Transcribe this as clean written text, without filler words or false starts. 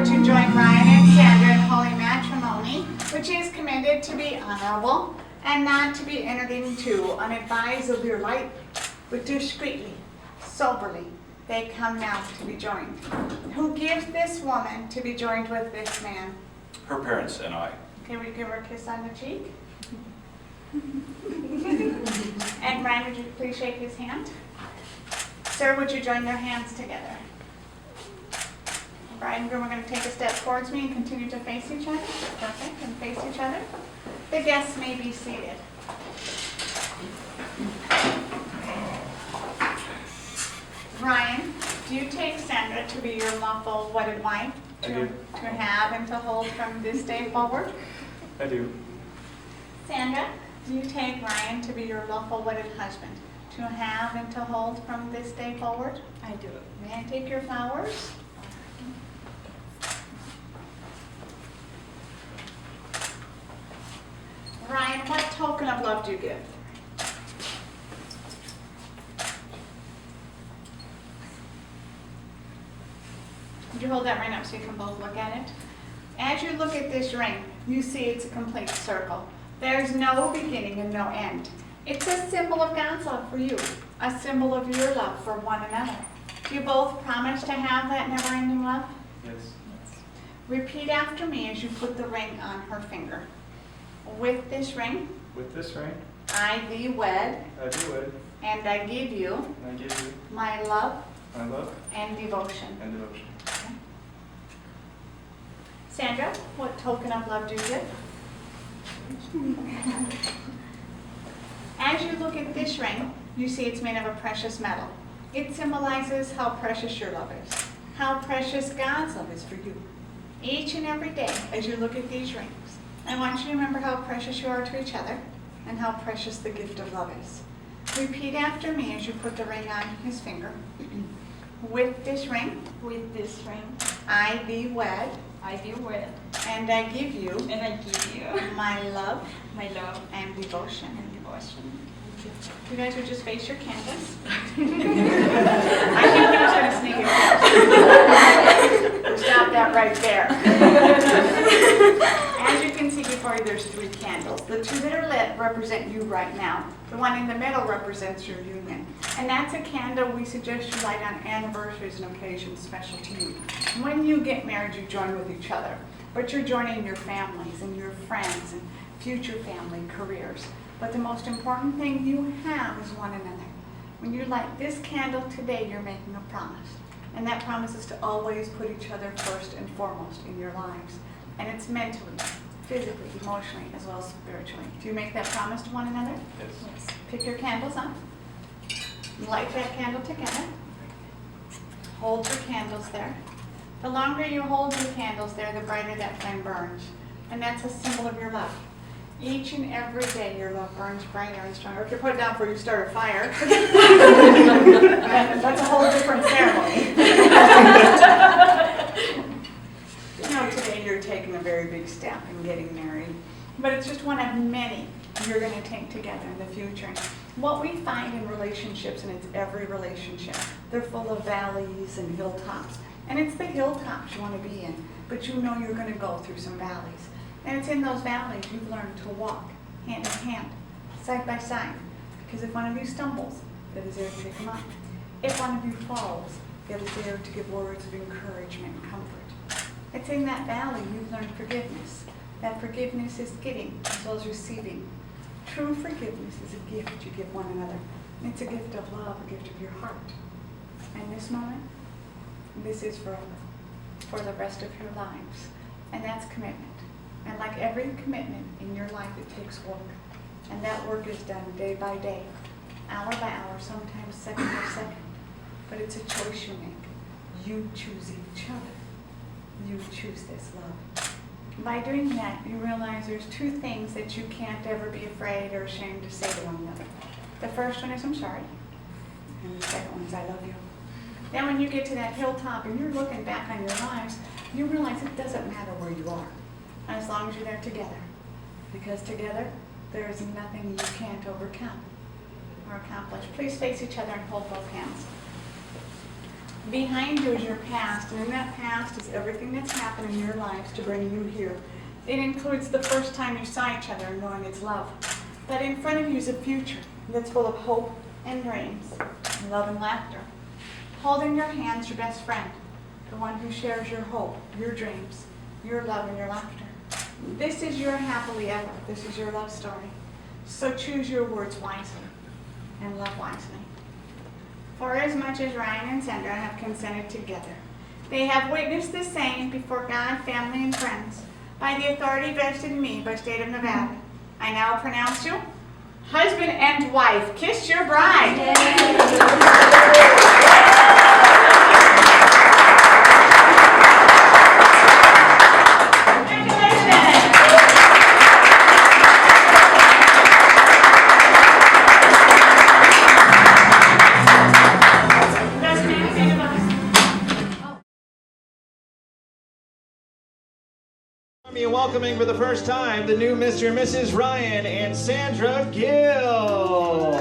would you join Ryan and Sandra in holy matrimony, which is committed to be honorable and not to be entered into unadvised your life, but discreetly, soberly, they come now to be joined. Who gives this woman to be joined with this man? Her parents and I. Okay, we give her a kiss on the cheek. And Ryan, would you please shake his hand? Sir, would you join their hands together? Bride and groom are going to take a step towards me and continue to face each other. Perfect, and face each other. The guests may be seated. Ryan, do you take Sandra to be your lawful wedded wife? I do. To have and to hold from this day forward? I do. Sandra, do you take Ryan to be your lawful wedded husband? To have and to hold from this day forward? I do. May I take your flowers? Ryan, what token of love do you give? Would you hold that ring up so you can both look at it? As you look at this ring, you see it's a complete circle. There's no beginning and no end. It's a symbol of God's love for you, a symbol of your love for one another. Do you both promise to have that never-ending love? Yes. Repeat after me as you put the ring on her finger. With this ring, With this ring, I thee wed, I do wed, and I give you and I give you my love my love and devotion. and devotion. Okay. Sandra, what token of love do you give? As you look at this ring, you see it's made of a precious metal. It symbolizes how precious your love is, how precious God's love is for you. Each and every day, as you look at these rings, I want you to remember how precious you are to each other and how precious the gift of love is. Repeat after me as you put the ring on his finger. With this ring, I thee wed, I do wed, and I give you and I give you my love my love and devotion. and devotion. You guys would just face your canvas. I think he was going to sneak it. Stop that right there. As you can see before you, there's 3 candles. The 2 that are lit represent you right now. The one in the middle represents your union. And that's a candle we suggest you light on anniversaries and occasions special to you. When you get married, you join with each other. But you're joining your families and your friends and future family careers. But the most important thing you have is one another. When you light this candle today, you're making a promise. And that promise is to always put each other first and foremost in your lives. And it's mentally, physically, emotionally, as well as spiritually. Do you make that promise to one another? Yes. Yes. Pick your candles up. Light that candle together. Hold your candles there. The longer you hold your candles there, the brighter that flame burns. And that's a symbol of your love. Each and every day your love burns brighter and stronger. If you put it down before you start a fire, that's a whole different ceremony. You know, today you're taking a very big step in getting married, but it's just one of many you're going to take together in the future. What we find in relationships, and it's every relationship, they're full of valleys and hilltops. And it's the hilltops you want to be in, but you know you're going to go through some valleys. And it's in those valleys you've learned to walk hand in hand, side by side. Because if one of you stumbles, God is there to pick him up. If one of you falls, God is there to give words of encouragement and comfort. It's in that valley you've learned forgiveness. That forgiveness is giving as well as receiving. True forgiveness is a gift you give one another. It's a gift of love, a gift of your heart. And this moment, this is forever, for the rest of your lives. And that's commitment. And like every commitment in your life, it takes work. And that work is done day by day, hour by hour, sometimes second by second. But it's a choice you make. You choose each other. You choose this love. By doing that, you realize there's 2 things that you can't ever be afraid or ashamed to say to one another. The first one is, I'm sorry. And the second one is, I love you. Then when you get to that hilltop and you're looking back on your lives, you realize it doesn't matter where you are, as long as you're there together. Because together, there is nothing you can't overcome or accomplish. Please face each other and hold both hands. Behind you is your past, and in that past is everything that's happened in your lives to bring you here. It includes the first time you saw each other and knowing it's love. But in front of you is a future that's full of hope and dreams, love and laughter. Holding your hands, your best friend, the one who shares your hope, your dreams, your love and your laughter. This is your happily ever. This is your love story. So choose your words wisely and love wisely. For as much as Ryan and Sandra have consented together, they have witnessed the same before God, family, and friends, by the authority vested in me by state of Nevada. I now pronounce you husband and wife. Kiss your bride. And welcoming for the first time the new Mr. and Mrs. Ryan and Sandra Gill.